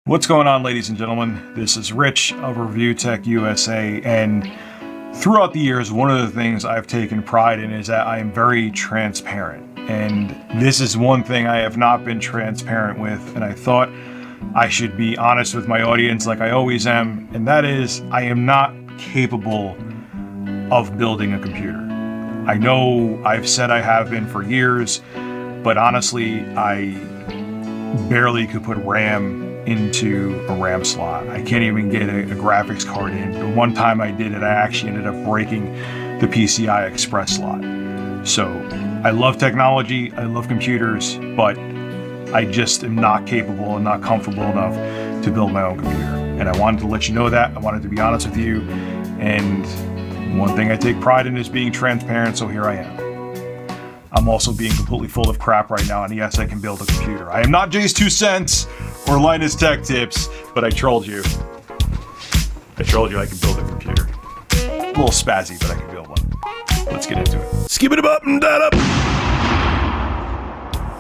What's going on, ladies and gentlemen? This is Rich of Review Tech USA, and throughout the years, one of the things I've taken pride in is that I am very transparent. And this is one thing I have not been transparent with, and I thought I should be honest with my audience like I always am, and that is I am not capable of building a computer. I know I've said I have been for years, but honestly, I barely could put RAM into a RAM slot. I can't even get a graphics card in. The one time I did it, I actually ended up breaking the PCI Express slot. So I love technology, I love computers, but I just am not capable and not comfortable enough to build my own computer. And I wanted to let you know that. I wanted to be honest with you. And one thing I take pride in is being transparent, so here I am. I'm also being completely full of crap right now, and yes, I can build a computer. I am not Jay's 2 cents or Linus Tech Tips, but I trolled you. I trolled you I can build a computer. A little spazzy, but I can build one. Let's get into it. Skip it up and that up.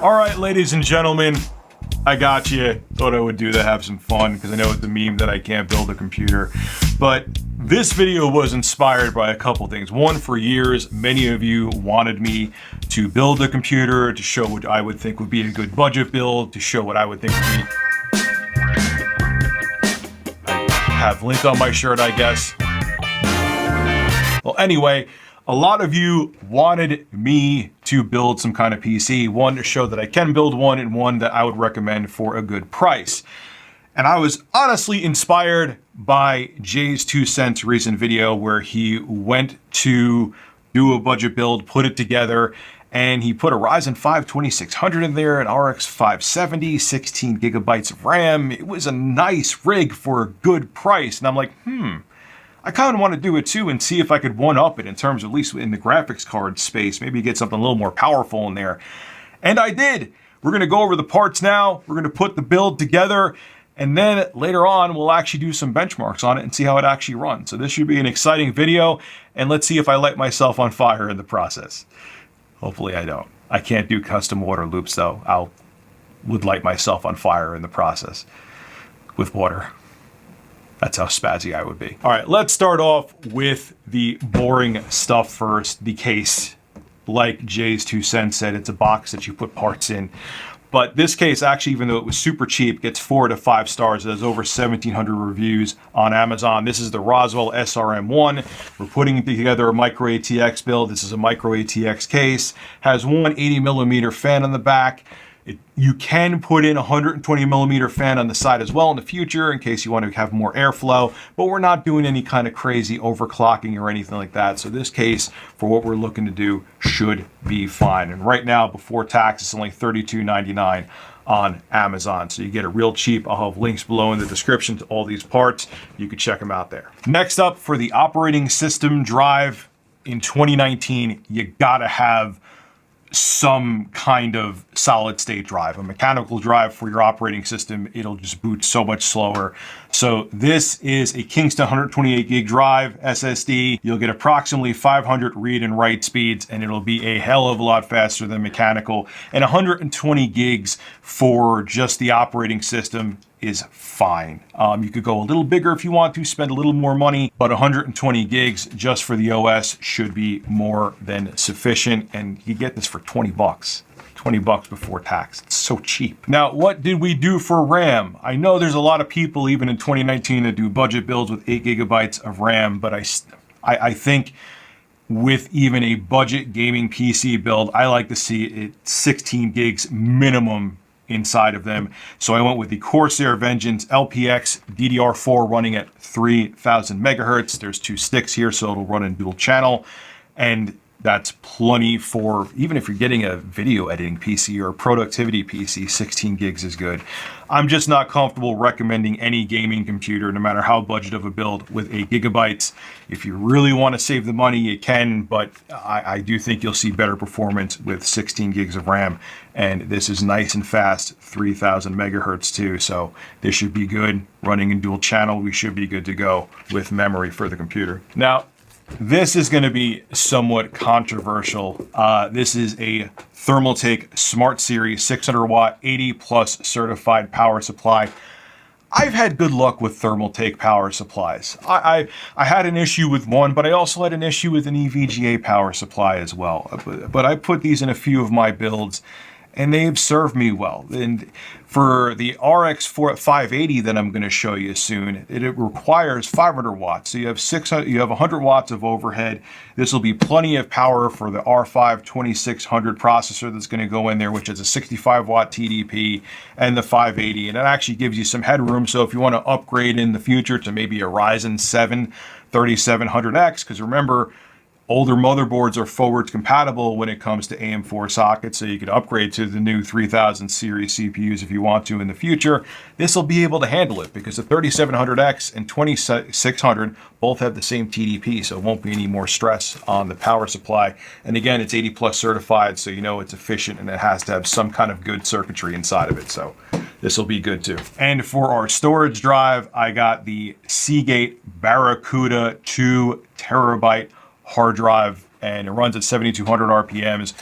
All right, ladies and gentlemen, I got you. Thought I would do that, have some fun, because I know it's the meme that I can't build a computer. But this video was inspired by a couple things. One, for years, many of you wanted me to build a computer, to show what I would think would be a good budget build, to show what I would think would be... I have link on my shirt, I guess. Well, anyway, a lot of you wanted me to build some kind of PC. One, to show that I can build one, and one that I would recommend for a good price. And I was honestly inspired by Jay's 2 cents recent video where he went to do a budget build, put it together, and he put a Ryzen 5 2600 in there, an RX 570, 16 gigabytes of RAM. It was a nice rig for a good price. And I'm like, I kind of want to do it too and see if I could one-up it in terms of, at least in the graphics card space, maybe get something a little more powerful in there. And I did. We're going to go over the parts now. We're going to put the build together. And then later on, we'll actually do some benchmarks on it and see how it actually runs. So this should be an exciting video, and let's see if I light myself on fire in the process. Hopefully I don't. I can't do custom water loops though. Would light myself on fire in the process with water. That's how spazzy I would be. All right, let's start off with the boring stuff first, the case. Like Jay's 2 cents said, it's a box that you put parts in. But this case, actually, even though it was super cheap, gets 4 to 5 stars. It has over 1,700 reviews on Amazon. This is the Roswell SRM1. We're putting together a micro ATX build. This is a micro ATX case. Has one 80mm fan on the back. You can put in a 120mm fan on the side as well in the future in case you want to have more airflow, but we're not doing any kind of crazy overclocking or anything like that. So this case, for what we're looking to do, should be fine. And right now, before tax, it's only $32.99 on Amazon. So you get it real cheap. I'll have links below in the description to all these parts. You can check them out there. Next up, for the operating system drive in 2019, you gotta have some kind of solid state drive. A mechanical drive for your operating system, it'll just boot so much slower. So this is a Kingston 128 gig drive SSD. You'll get approximately 500 read and write speeds, and it'll be a hell of a lot faster than mechanical. And 120 gigs for just the operating system is fine. You could go a little bigger if you want to, spend a little more money, but 120 gigs just for the OS should be more than sufficient. And you get this for 20 bucks. 20 bucks before tax. It's so cheap. Now, what did we do for RAM? I know there's a lot of people, even in 2019, that do budget builds with 8 gigabytes of RAM, but I think with even a budget gaming PC build, I like to see it 16 gigs minimum inside of them. So I went with the Corsair Vengeance LPX DDR4 running at 3000 megahertz. There's 2 sticks here, so it'll run in dual channel. And that's plenty for, even if you're getting a video editing PC or a productivity PC, 16 gigs is good. I'm just not comfortable recommending any gaming computer, no matter how budget of a build, with 8 gigabytes. If you really want to save the money, you can, but I do think you'll see better performance with 16 gigs of RAM. And this is nice and fast, 3000 megahertz too, so this should be good. Running in dual channel, we should be good to go with memory for the computer. Now, this is going to be somewhat controversial. This is a Thermaltake Smart Series 600 watt 80 plus certified power supply. I've had good luck with Thermaltake power supplies. I had an issue with one, but I also had an issue with an EVGA power supply as well. But I put these in a few of my builds, and they've served me well. And for the RX 580 that I'm going to show you soon, it requires 500 watts. So you have 100 watts of overhead. This will be plenty of power for the R5 2600 processor that's going to go in there, which is a 65 watt TDP, and the 580. And it actually gives you some headroom. So if you want to upgrade in the future to maybe a Ryzen 7 3700X, because remember, older motherboards are forwards compatible when it comes to AM4 sockets, so you could upgrade to the new 3000 series CPUs if you want to in the future. This will be able to handle it because the 3700X and 2600 both have the same TDP, so it won't be any more stress on the power supply. And again, it's 80 plus certified, so you know it's efficient and it has to have some kind of good circuitry inside of it. So this will be good too. And for our storage drive, I got the Seagate Barracuda 2 terabyte hard drive, and it runs at 7,200 RPMs.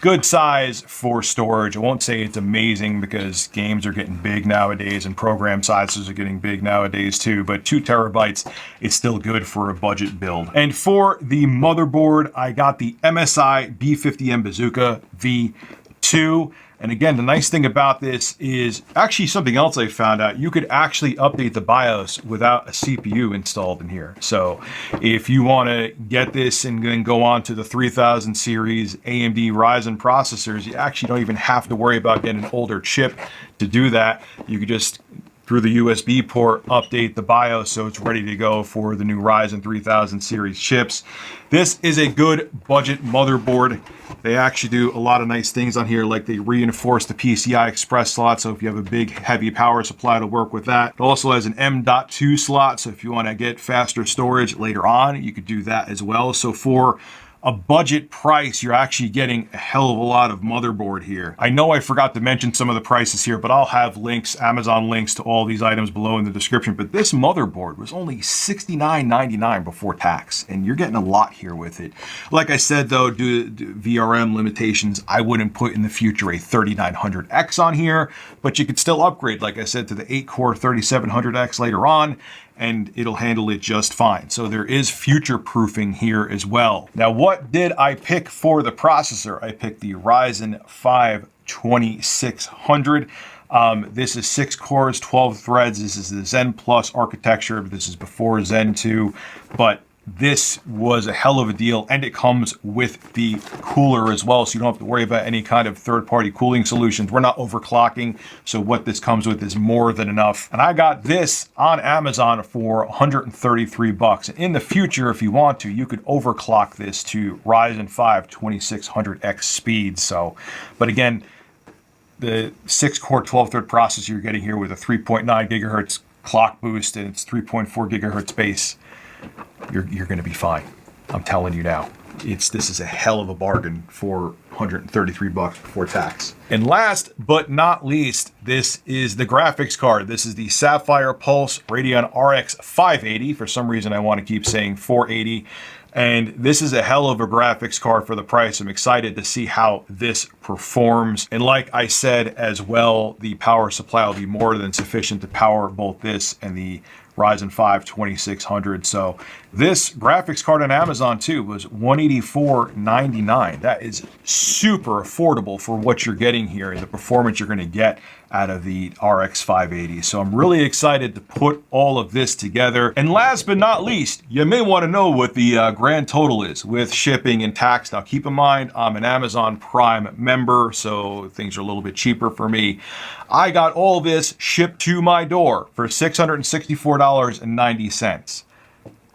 Good size for storage. I won't say it's amazing because games are getting big nowadays and program sizes are getting big nowadays too, but 2 terabytes is still good for a budget build. And for the motherboard, I got the MSI B50M Bazooka V2. And again, the nice thing about this is actually something else I found out. You could actually update the BIOS without a CPU installed in here. So if you want to get this and then go on to the 3000 series AMD Ryzen processors, you actually don't even have to worry about getting an older chip to do that. You could just, through the USB port, update the BIOS so it's ready to go for the new Ryzen 3000 series chips. This is a good budget motherboard. They actually do a lot of nice things on here, like they reinforce the PCI Express slot, so if you have a big heavy power supply to work with that. It also has an M.2 slot, so if you want to get faster storage later on, you could do that as well. So for a budget price, you're actually getting a hell of a lot of motherboard here. I know I forgot to mention some of the prices here, but I'll have links, Amazon links to all these items below in the description. But this motherboard was only $69.99 before tax, and you're getting a lot here with it. Like I said though, due to VRM limitations, I wouldn't put in the future a 3900X on here, but you could still upgrade, like I said, to the 8-core 3700X later on, and it'll handle it just fine. So there is future proofing here as well. Now, what did I pick for the processor? I picked the Ryzen 5 2600. This is 6 cores, 12 threads. This is the Zen Plus architecture. This is before Zen 2, but this was a hell of a deal, and it comes with the cooler as well, so you don't have to worry about any kind of third-party cooling solutions. We're not overclocking, so what this comes with is more than enough. And I got this on Amazon for $133. And in the future, if you want to, you could overclock this to Ryzen 5 2600X speed. So, but again, the 6-core 12-thread processor you're getting here with a 3.9 gigahertz clock boost, and it's 3.4 gigahertz base. You're going to be fine. I'm telling you now. This is a hell of a bargain for $133 before tax. And last but not least, this is the graphics card. This is the Sapphire Pulse Radeon RX 580. For some reason, I want to keep saying 480. And this is a hell of a graphics card for the price. I'm excited to see how this performs. And like I said as well, the power supply will be more than sufficient to power both this and the Ryzen 5 2600. So this graphics card on Amazon too was $184.99. That is super affordable for what you're getting here and the performance you're going to get out of the RX 580. So I'm really excited to put all of this together. And last but not least, you may want to know what the grand total is with shipping and tax. Now keep in mind, I'm an Amazon Prime member, so things are a little bit cheaper for me. I got all this shipped to my door for $664.90.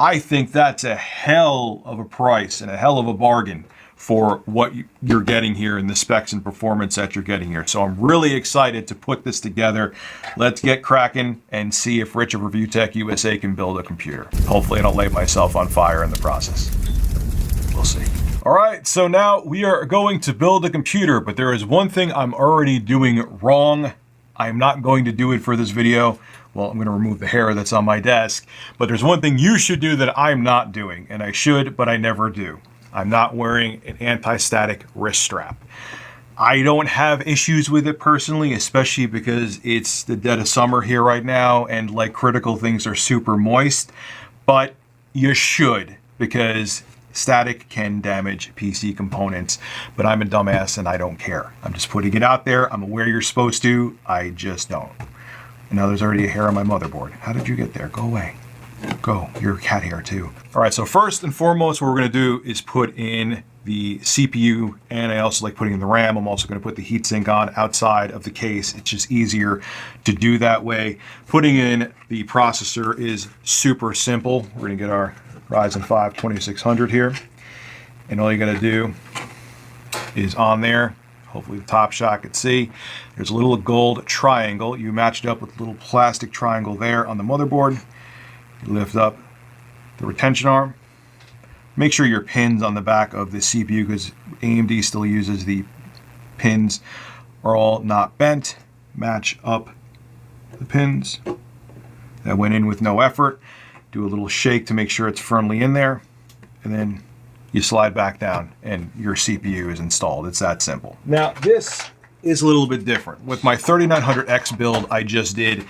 I think that's a hell of a price and a hell of a bargain for what you're getting here and the specs and performance that you're getting here. So I'm really excited to put this together. Let's get cracking and see if Rich of Review Tech USA can build a computer. Hopefully I don't light myself on fire in the process. We'll see. All right, so now we are going to build a computer, but there is one thing I'm already doing wrong. I'm not going to do it for this video. Well, I'm going to remove the hair that's on my desk, but there's one thing you should do that I'm not doing, and I should, but I never do. I'm not wearing an anti-static wrist strap. I don't have issues with it personally, especially because it's the dead of summer here right now and like critical things are super moist, but you should, because static can damage PC components, but I'm a dumbass and I don't care. I'm just putting it out there. I'm aware you're supposed to, I just don't. And now there's already a hair on my motherboard. How did you get there? Go away. Go, you're cat hair too. All right, so first and foremost, what we're gonna do is put in the CPU, and I also like putting in the RAM. I'm also gonna put the heatsink on outside of the case. It's just easier to do that way. Putting in the processor is super simple. We're gonna get our Ryzen 5 2600 here. And all you gotta do is on there, hopefully the top shot could see, there's a little gold triangle. You matched up with a little plastic triangle there on the motherboard. You lift up the retention arm. Make sure your pins on the back of the CPU, because AMD still uses the pins, are all not bent. Match up the pins. That went in with no effort. Do a little shake to make sure it's firmly in there, and then you slide back down and your CPU is installed. It's that simple. Now this is a little bit different. With my 3900X build I just did,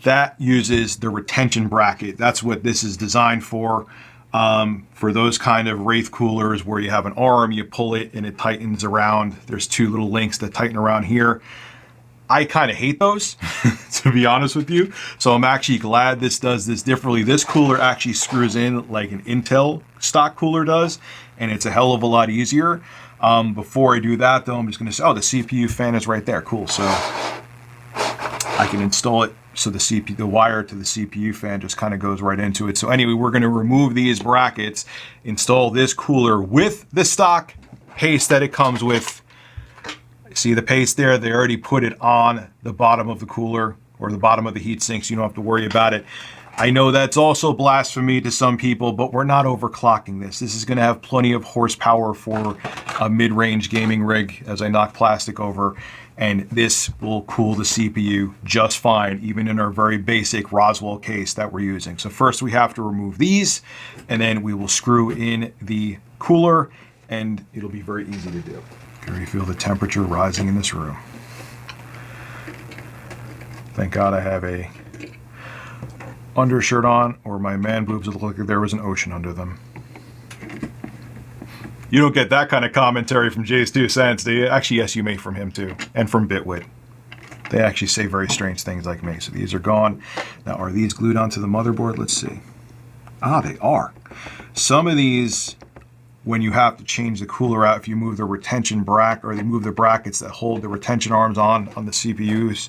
that uses the retention bracket. That's what this is designed for. For those kind of Wraith coolers where you have an arm, you pull it and it tightens around. There's two little links that tighten around here. I kind of hate those, to be honest with you. So I'm actually glad this does this differently. This cooler actually screws in like an Intel stock cooler does, and it's a hell of a lot easier. Before I do that though, I'm just gonna say, oh, the CPU fan is right there. Cool, so I can install it so the wire to the CPU fan just kind of goes right into it. So anyway, we're gonna remove these brackets, install this cooler with the stock paste that it comes with. See the paste there? They already put it on the bottom of the cooler or the bottom of the heatsink, so you don't have to worry about it. I know that's also blasphemy to some people, but we're not overclocking this. This is gonna have plenty of horsepower for a mid-range gaming rig as I knock plastic over, and this will cool the CPU just fine, even in our very basic Roswell case that we're using. So first we have to remove these, and then we will screw in the cooler, and it'll be very easy to do. I can already feel the temperature rising in this room. Thank God I have a undershirt on, or my man boobs would look like there was an ocean under them. You don't get that kind of commentary from Jay's 2 Cents, do you? Actually, yes, you may from him too, and from Bitwit. They actually say very strange things like me. So these are gone. Now, are these glued onto the motherboard? Let's see. Ah, they are. Some of these, when you have to change the cooler out, if you move the retention bracket, or they move the brackets that hold the retention arms on the CPUs,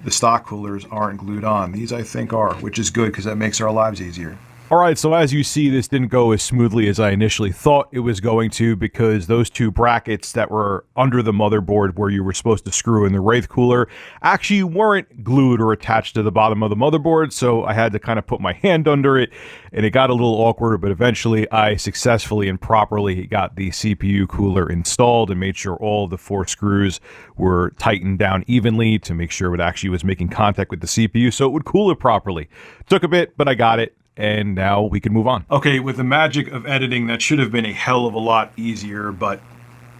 the stock coolers aren't glued on. These I think are, which is good because that makes our lives easier. All right, so as you see, this didn't go as smoothly as I initially thought it was going to, because those two brackets that were under the motherboard where you were supposed to screw in the Wraith cooler actually weren't glued or attached to the bottom of the motherboard, so I had to kind of put my hand under it, and it got a little awkward, but eventually I successfully and properly got the CPU cooler installed and made sure all the 4 screws were tightened down evenly to make sure it actually was making contact with the CPU so it would cool it properly. Took a bit, but I got it. And now we can move on. Okay, with the magic of editing, that should have been a hell of a lot easier, but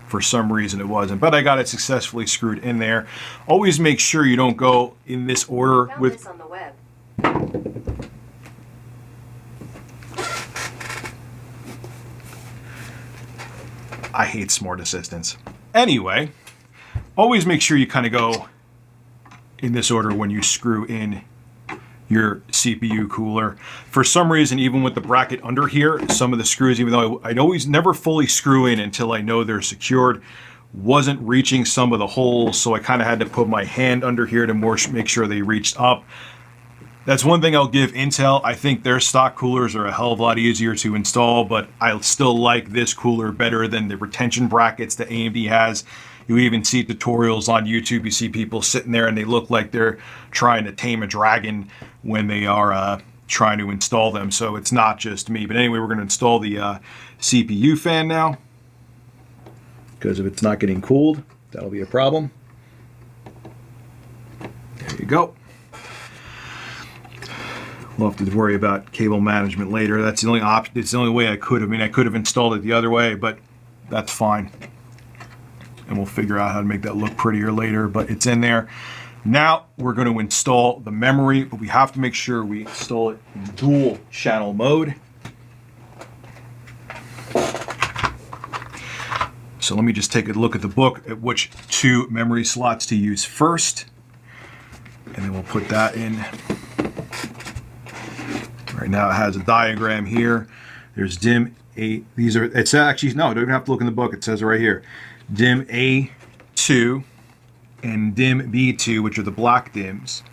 for some reason it wasn't. But I got it successfully screwed in there. Always make sure you don't go in this order with... This on the web. I hate smart assistants. Anyway, always make sure you kind of go in this order when you screw in your CPU cooler. For some reason, even with the bracket under here, some of the screws, even though I'd always never fully screw in until I know they're secured, wasn't reaching some of the holes, so I kind of had to put my hand under here to make sure they reached up. That's one thing I'll give Intel. I think their stock coolers are a hell of a lot easier to install, but I still like this cooler better than the retention brackets that AMD has. You even see tutorials on YouTube. You see people sitting there and they look like they're trying to tame a dragon when they are trying to install them. So it's not just me. But anyway, we're going to install the CPU fan now, because if it's not getting cooled, that'll be a problem. There you go. We'll have to worry about cable management later. That's the only option. It's the only way I could have. I mean, I could have installed it the other way, but that's fine. and we'll figure out how to make that look prettier later, but it's in there. Now we're going to install the memory, but we have to make sure we install it in dual channel mode. So let me just take a look at the book at which 2 memory slots to use first. And then we'll put that in. Right now it has a diagram here. There's DIMM A. These are, it's actually, no, don't even have to look in the book. It says it right here. DIMM A2 and DIMM B2, which are the black DIMMs,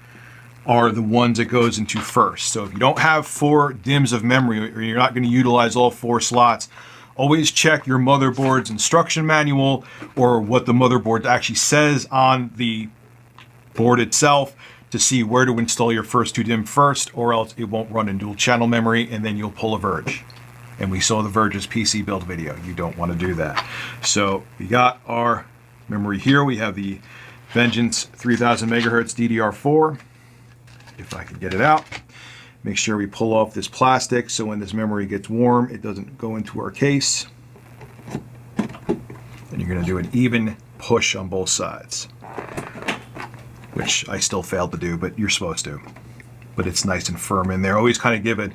are the ones that goes into first. So if you don't have 4 DIMMs of memory, or you're not going to utilize all 4 slots, always check your motherboard's instruction manual or what the motherboard actually says on the board itself to see where to install your first 2 DIMM first, or else it won't run in dual channel memory and then you'll pull a Verge. And we saw the Verge's PC build video. You don't want to do that. So we got our memory here. We have the Vengeance 3000 megahertz DDR4. If I can get it out. Make sure we pull off this plastic so when this memory gets warm, it doesn't go into our case. And you're going to do an even push on both sides, which I still failed to do, but you're supposed to. But it's nice and firm in there. Always kind of give it,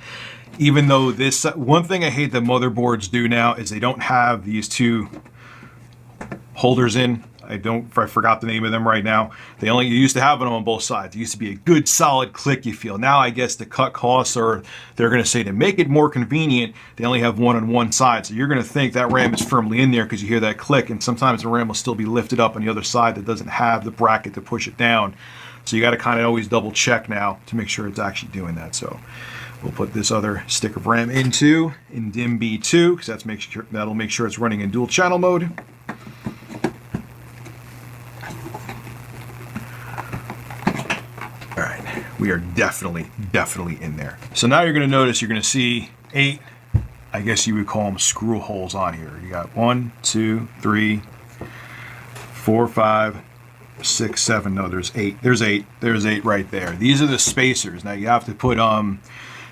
even though this, one thing I hate that motherboards do now is they don't have these 2 holders in. I forgot the name of them right now. You used to have them on both sides. It used to be a good solid click you feel. Now I guess to cut costs, or they're going to say to make it more convenient, they only have one on one side. So you're going to think that RAM is firmly in there because you hear that click, and sometimes the RAM will still be lifted up on the other side that doesn't have the bracket to push it down. So you got to kind of always double check now to make sure it's actually doing that. So we'll put this other stick of RAM in DIMM B2 because that'll make sure it's running in dual channel mode. We are definitely in there. So now you're going to notice, you're going to see 8, I guess you would call them screw holes on here. You got 1, 2, 3, 4, 5, 6, 7. No, there's 8. There's 8 right there. These are the spacers. Now you have to put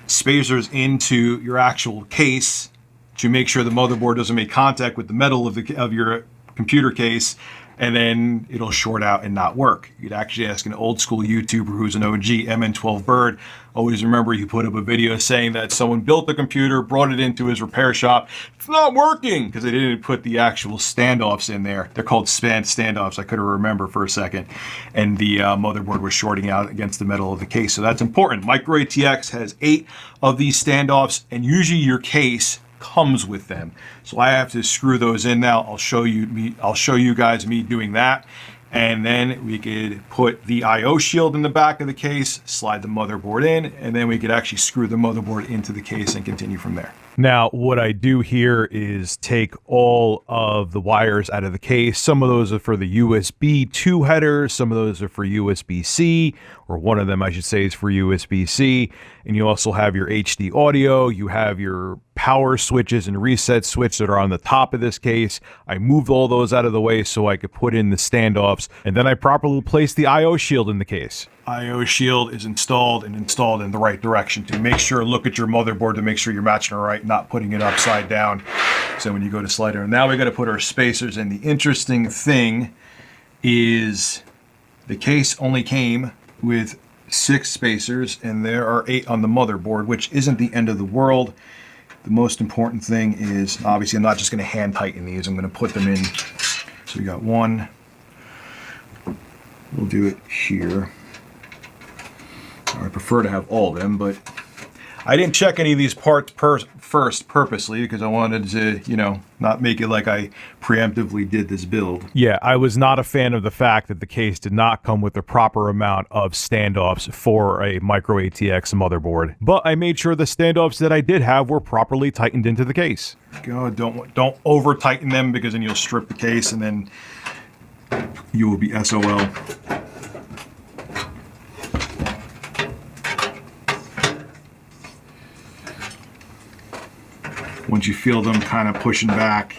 spacers into your actual case to make sure the motherboard doesn't make contact with the metal of your computer case, and then it'll short out and not work. You'd actually ask an old school YouTuber who's an OG, MN12 Bird. Always remember he put up a video saying that someone built the computer, brought it into his repair shop. It's not working because they didn't put the actual standoffs in there. They're called standoffs. I couldn't remember for a second. And the motherboard was shorting out against the metal of the case. So that's important. Micro ATX has 8 of these standoffs, and usually your case comes with them. So I have to screw those in now. I'll show you guys me doing that. And then we could put the IO shield in the back of the case, slide the motherboard in, and then we could actually screw the motherboard into the case and continue from there. Now, what I do here is take all of the wires out of the case. Some of those are for the USB 2 header, some of those are for USB-C, or one of them I should say is for USB-C. And you also have your HD audio, you have your power switches and reset switch that are on the top of this case. I moved all those out of the way so I could put in the standoffs, and then I properly placed the IO shield in the case. IO shield is installed in the right direction to make sure, look at your motherboard to make sure you're matching it right, not putting it upside down. So when you go to slide it, now we got to put our spacers in. The interesting thing is the case only came with 6 spacers and there are 8 on the motherboard, which isn't the end of the world. The most important thing is, obviously I'm not just going to hand tighten these, I'm going to put them in. So we got 1, we'll do it here. I prefer to have all of them, but I didn't check any of these parts first purposely because I wanted to, not make it like I preemptively did this build. Yeah, I was not a fan of the fact that the case did not come with the proper amount of standoffs for a Micro ATX motherboard, but I made sure the standoffs that I did have were properly tightened into the case. Go, don't over tighten them because then you'll strip the case and then you will be SOL. Once you feel them kind of pushing back,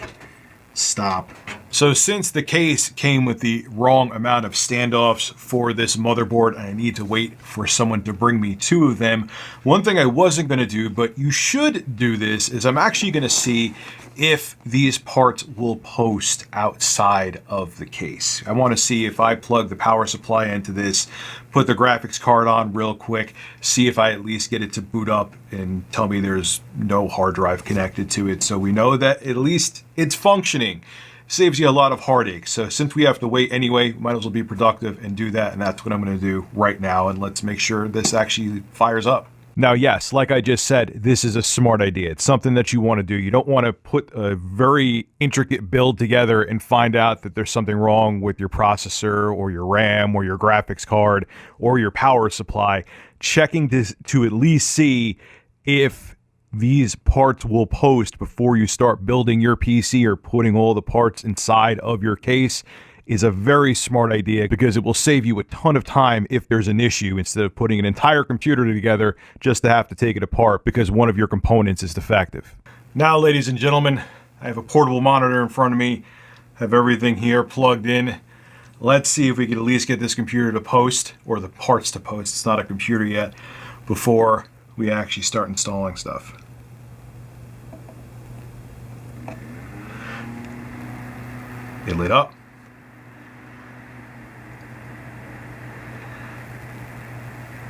stop, So since the case came with the wrong amount of standoffs for this motherboard, and I need to wait for someone to bring me 2 of them, one thing I wasn't going to do, but you should do this, is I'm actually going to see if these parts will post outside of the case. I want to see if I plug the power supply into this, put the graphics card on real quick, see if I at least get it to boot up and tell me there's no hard drive connected to it, so we know that at least it's functioning. Saves you a lot of heartache. So since we have to wait anyway, might as well be productive and do that, and that's what I'm going to do right now, and let's make sure this actually fires up. Now, yes, like I just said, this is a smart idea. It's something that you want to do. You don't want to put a very intricate build together and find out that there's something wrong with your processor or your RAM or your graphics card or your power supply. Checking to at least see if these parts will post before you start building your PC or putting all the parts inside of your case is a very smart idea, because it will save you a ton of time if there's an issue, instead of putting an entire computer together just to have to take it apart because one of your components is defective. Now, ladies and gentlemen, I have a portable monitor in front of me, have everything here plugged in. Let's see if we can at least get this computer to post, or the parts to post, it's not a computer yet, before we actually start installing stuff. It lit up.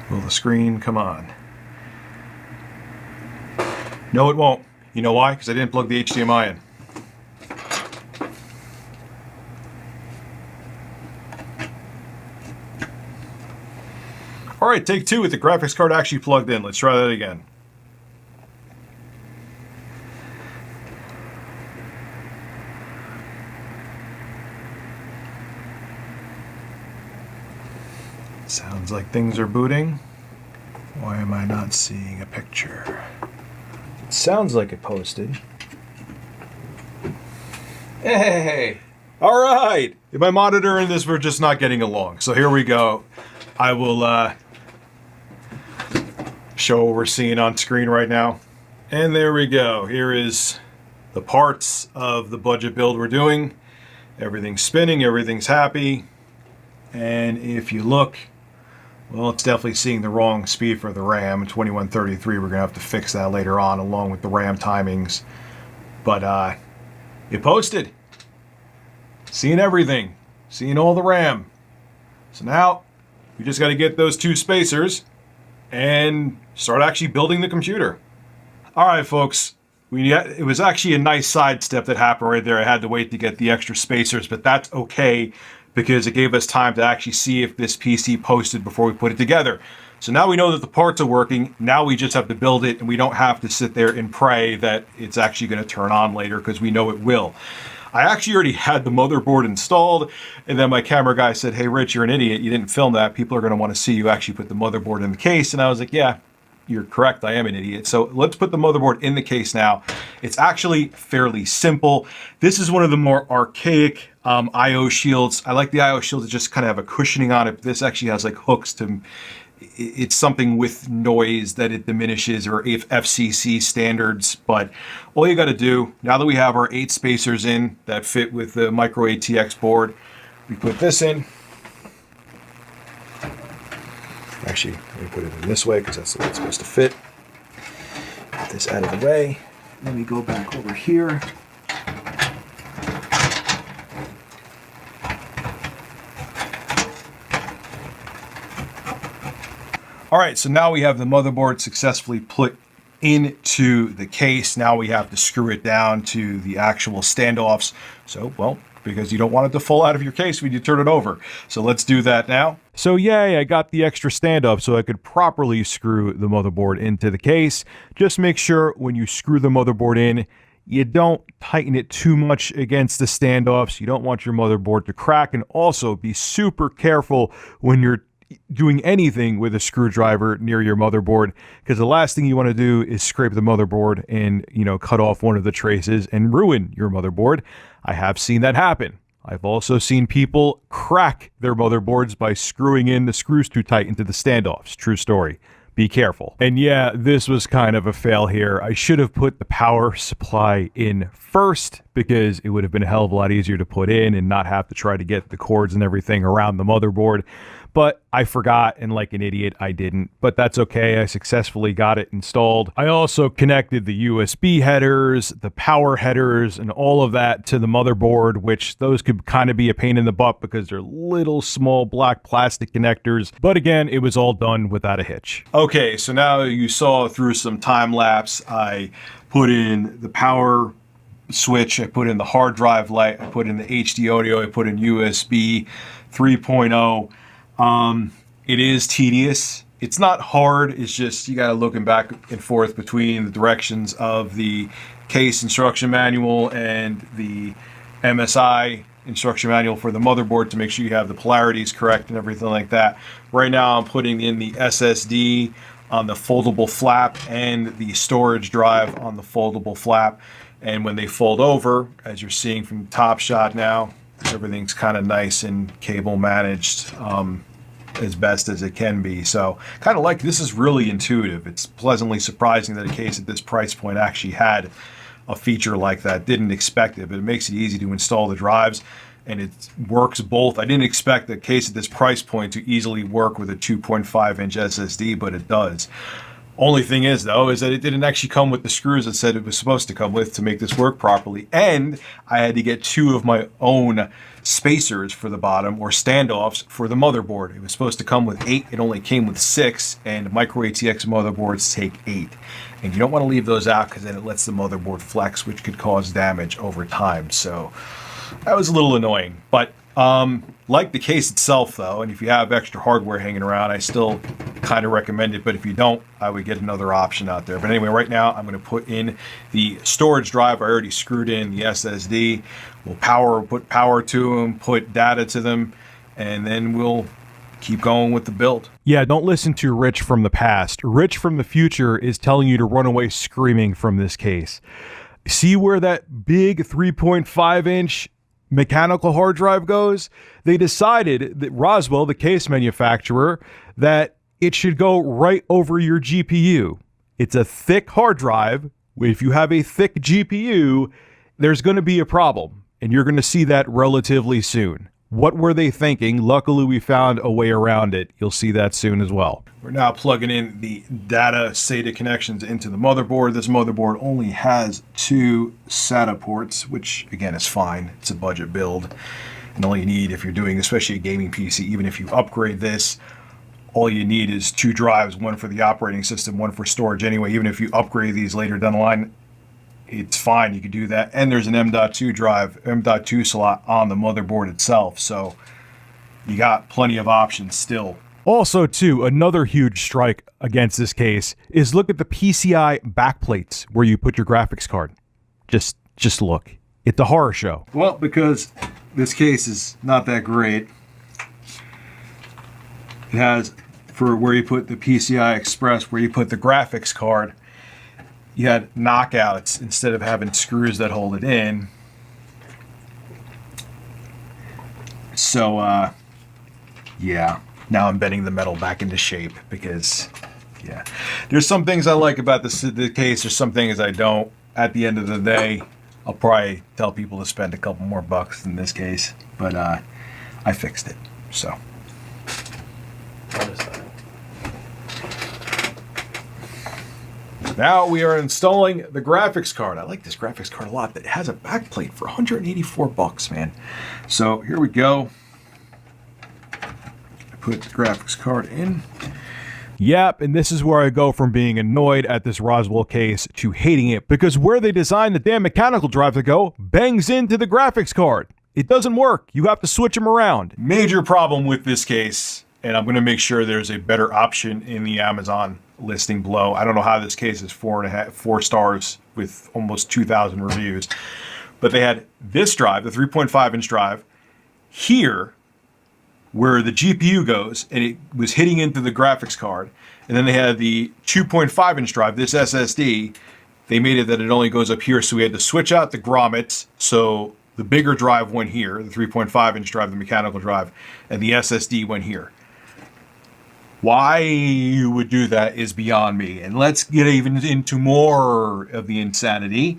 Will the screen come on? No, it won't. You know why? Because I didn't plug the HDMI in. All right, take 2 with the graphics card actually plugged in. Let's try that again. Sounds like things are booting. Why am I not seeing a picture? It sounds like it posted. Hey! All right! My monitor and this were just not getting along. So here we go. I will show what we're seeing on screen right now. And there we go. Here is the parts of the budget build we're doing. Everything's spinning, everything's happy. And if you look, well, it's definitely seeing the wrong speed for the RAM, 2133. We're going to have to fix that later on, along with the RAM timings. But it posted. Seeing everything. Seeing all the RAM. So now, we just got to get those 2 spacers and start actually building the computer. All right, folks. It was actually a nice sidestep that happened right there. I had to wait to get the extra spacers, but that's okay, because it gave us time to actually see if this PC posted before we put it together. So now we know that the parts are working. Now we just have to build it, and we don't have to sit there and pray that it's actually going to turn on later, because we know it will. I actually already had the motherboard installed, and then my camera guy said, "Hey, Rich, you're an idiot. You didn't film that. People are going to want to see you actually put the motherboard in the case." And I was like, yeah, you're correct. I am an idiot. So let's put the motherboard in the case now. It's actually fairly simple. This is one of the more archaic I/O shields. I like the I/O shield to just kind of have a cushioning on it. This actually has like hooks to, it's something with noise that it diminishes, or if FCC standards. But all you got to do, now that we have our 8 spacers in that fit with the micro ATX board, we put this in. Actually, let me put it in this way, because that's the way it's supposed to fit. Get this out of the way. Let me go back over here. All right, so now we have the motherboard successfully put into the case. Now we have to screw it down to the actual standoffs. So, well, because you don't want it to fall out of your case when you turn it over. So let's do that now. So yay, I got the extra standoff so I could properly screw the motherboard into the case. Just make sure when you screw the motherboard in, you don't tighten it too much against the standoffs. You don't want your motherboard to crack, and also be super careful when you're doing anything with a screwdriver near your motherboard, because the last thing you want to do is scrape the motherboard and, cut off one of the traces and ruin your motherboard. I have seen that happen. I've also seen people crack their motherboards by screwing in the screws too tight into the standoffs. True story. be careful. And yeah, this was kind of a fail here. I should have put the power supply in first because it would have been a hell of a lot easier to put in and not have to try to get the cords and everything around the motherboard. But I forgot, and like an idiot, I didn't. But that's okay. I successfully got it installed. I also connected the USB headers, the power headers, and all of that to the motherboard, which those could kind of be a pain in the butt because they're little small black plastic connectors. But again, it was all done without a hitch. Okay, so now you saw through some time lapse, I put in the power switch, I put in the hard drive light, I put in the HD audio, I put in USB 3.0. It is tedious. It's not hard. It's just you got to looking back and forth between the directions of the case instruction manual and the MSI instruction manual for the motherboard to make sure you have the polarities correct and everything like that. Right now I'm putting in the SSD on the foldable flap and the storage drive on the foldable flap. And when they fold over, as you're seeing from the top shot now, everything's kind of nice and cable managed as best as it can be. So kind of like this is really intuitive. It's pleasantly surprising that a case at this price point actually had a feature like that. Didn't expect it, but it makes it easy to install the drives and it works both. I didn't expect a case at this price point to easily work with a 2.5 inch SSD, but it does. Only thing is, though, is that it didn't actually come with the screws it said it was supposed to come with to make this work properly. And I had to get 2 of my own spacers for the bottom, or standoffs, for the motherboard. It was supposed to come with 8. It only came with 6, and micro ATX motherboards take 8. And you don't want to leave those out because then it lets the motherboard flex, which could cause damage over time. So that was a little annoying. But like the case itself, though, and if you have extra hardware hanging around, I still kind of recommend it. But if you don't, I would get another option out there. But anyway, right now I'm going to put in the storage drive. I already screwed in the SSD. We'll put power to them, put data to them, and then we'll keep going with the build. Yeah, don't listen to Rich from the past. Rich from the future is telling you to run away screaming from this case. See where that big 3.5 inch mechanical hard drive goes? They decided that Roswell, the case manufacturer, that it should go right over your GPU. It's a thick hard drive. If you have a thick GPU, there's going to be a problem, and you're going to see that relatively soon. What were they thinking? Luckily, we found a way around it. You'll see that soon as well. We're now plugging in the data SATA connections into the motherboard. This motherboard only has 2 SATA ports, which again is fine. It's a budget build. And all you need if you're doing, especially a gaming PC, even if you upgrade this, all you need is 2 drives, one for the operating system, one for storage anyway. Even if you upgrade these later down the line, it's fine. You can do that. And there's an M.2 drive, M.2 slot on the motherboard itself. So you got plenty of options still. Also, too, another huge strike against this case is look at the PCI backplates where you put your graphics card. Just look. It's a horror show. Well, because this case is not that great, it has, for where you put the PCI Express, where you put the graphics card, you had knockouts instead of having screws that hold it in. So, yeah. Now I'm bending the metal back into shape because, yeah. There's some things I like about the case. There's some things I don't. At the end of the day, I'll probably tell people to spend a couple more bucks in this case. But I fixed it, so. What is that? Now we are installing the graphics card. I like this graphics card a lot. It has a backplate for 184 bucks, man. So here we go. I put the graphics card in. Yep, and this is where I go from being annoyed at this Roswell case to hating it, because where they designed the damn mechanical drive to go bangs into the graphics card. It doesn't work. You have to switch them around. Major problem with this case, and I'm going to make sure there's a better option in the Amazon listing below. I don't know how this case is 4 stars with almost 2,000 reviews, but they had this drive, the 3.5 inch drive, here where the GPU goes, and it was hitting into the graphics card. And then they had the 2.5 inch drive, this SSD. They made it that it only goes up here, so we had to switch out the grommets. So the bigger drive went here, the 3.5 inch drive, the mechanical drive, and the SSD went here. Why you would do that is beyond me. And let's get even into more of the insanity.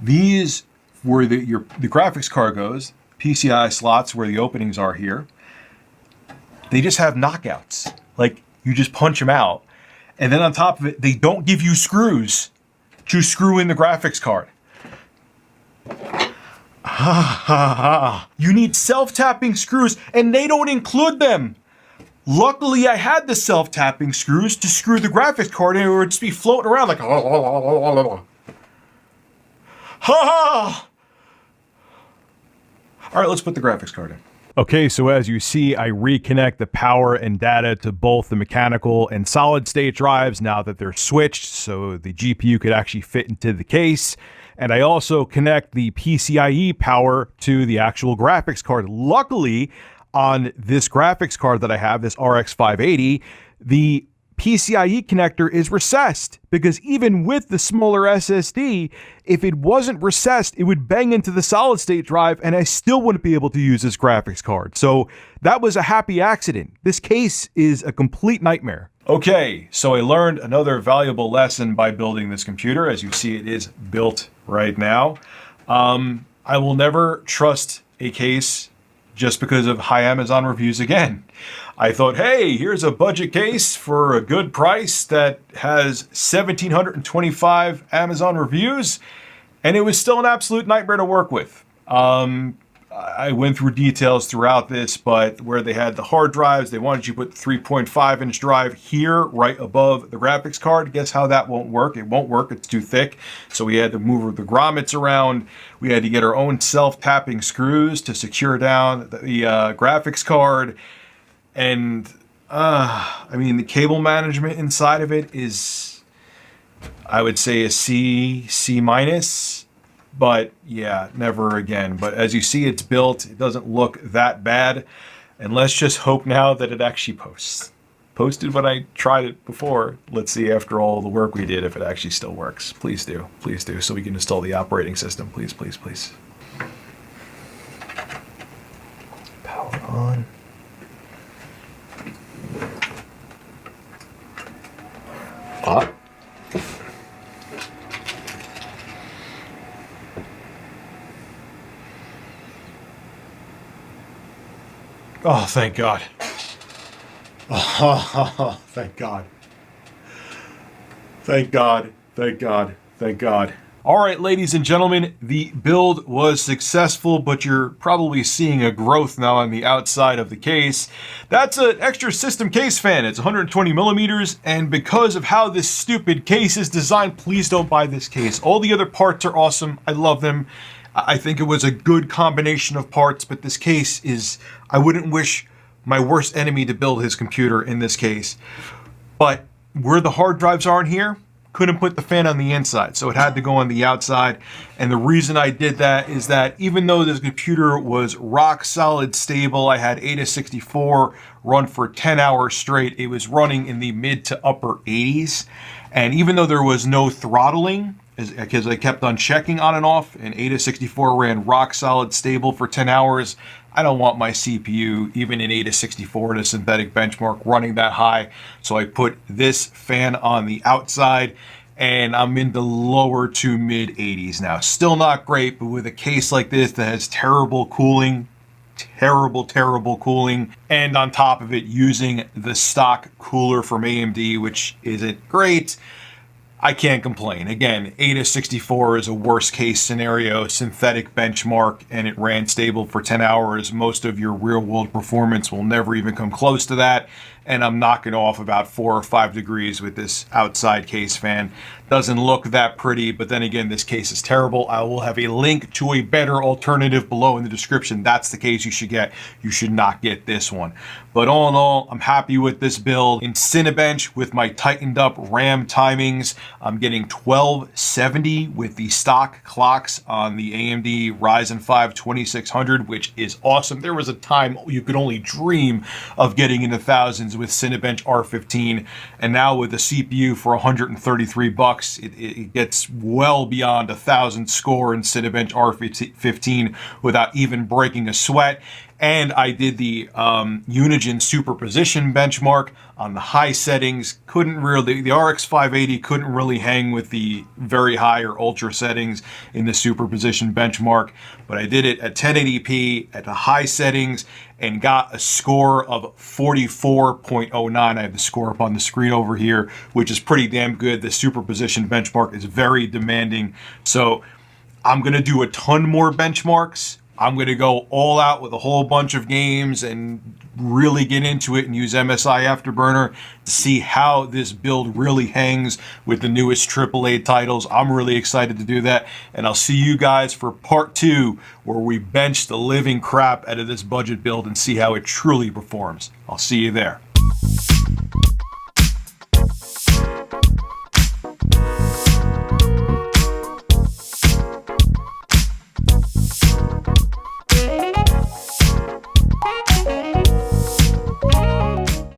These were the graphics card goes, PCI slots where the openings are here. They just have knockouts. Like, you just punch them out. And then on top of it, they don't give you screws to screw in the graphics card. You need self-tapping screws, and they don't include them. Luckily, I had the self-tapping screws to screw the graphics card in, and it would just be floating around like, ha! All right, let's put the graphics card in. Okay, so as you see, I reconnect the power and data to both the mechanical and solid state drives now that they're switched, so the GPU could actually fit into the case. And I also connect the PCIe power to the actual graphics card. Luckily, on this graphics card that I have, this RX 580, the PCIe connector is recessed, because even with the smaller SSD, if it wasn't recessed, it would bang into the solid state drive and I still wouldn't be able to use this graphics card. So that was a happy accident. This case is a complete nightmare. Okay, so I learned another valuable lesson by building this computer. As you see, it is built right now. I will never trust a case just because of high Amazon reviews again. I thought, hey, here's a budget case for a good price that has 1,725 Amazon reviews, and it was still an absolute nightmare to work with. I went through details throughout this, but where they had the hard drives, they wanted you to put the 3.5-inch drive here, right above the graphics card. Guess how that won't work? It won't work. It's too thick. So we had to move the grommets around. We had to get our own self-tapping screws to secure down the graphics card. And, I mean, the cable management inside of it is, I would say, a C minus. But yeah, never again. But as you see, it's built. It doesn't look that bad. And let's just hope now that it actually posts. Posted when I tried it before. Let's see, after all the work we did, if it actually still works. Please do. Please do. So we can install the operating system. Please, please, please. Power on. Hot. Oh, thank God. Oh, thank God. Thank God. Thank God. Thank God. All right, ladies and gentlemen, the build was successful, but you're probably seeing a growth now on the outside of the case. That's an extra system case fan. It's 120 millimeters, and because of how this stupid case is designed, please don't buy this case. All the other parts are awesome. I love them. I think it was a good combination of parts, but this case is, I wouldn't wish my worst enemy to build his computer in this case. But where the hard drives aren't here, couldn't put the fan on the inside, so it had to go on the outside. And the reason I did that is that even though this computer was rock solid stable, I had AIDA64 run for 10 hours straight, it was running in the mid to upper 80s. And even though there was no throttling, because I kept on checking on and off, and AIDA64 ran rock solid stable for 10 hours. I don't want my CPU, even in AIDA64 in a synthetic benchmark, running that high. So I put this fan on the outside, and I'm in the lower to mid 80s now. Still not great, but with a case like this that has terrible cooling, terrible cooling, and on top of it using the stock cooler from AMD, which isn't great, I can't complain. Again, AIDA64 is a worst case scenario synthetic benchmark, and it ran stable for 10 hours. Most of your real world performance will never even come close to that. And I'm knocking off about 4 or 5 degrees with this outside case fan. Doesn't look that pretty, but then again, this case is terrible. I will have a link to a better alternative below in the description. That's the case you should get. You should not get this one. But all in all, I'm happy with this build. In Cinebench, with my tightened up RAM timings, I'm getting 1270 with the stock clocks on the AMD Ryzen 5 2600, which is awesome. There was a time you could only dream of getting in the thousands with Cinebench R15, and now with a CPU for 133 bucks, it gets well beyond 1,000 score in Cinebench R15 without even breaking a sweat. And I did the Unigen superposition benchmark on the high settings. The RX 580 couldn't really hang with the very high or ultra settings in the superposition benchmark, but I did it at 1080p at the high settings and got a score of 44.09. I have the score up on the screen over here, which is pretty damn good. The superposition benchmark is very demanding. So I'm going to do a ton more benchmarks. I'm going to go all out with a whole bunch of games and really get into it and use MSI Afterburner to see how this build really hangs with the newest AAA titles. I'm really excited to do that. And I'll see you guys for part 2, where we bench the living crap out of this budget build and see how it truly performs. I'll see you there.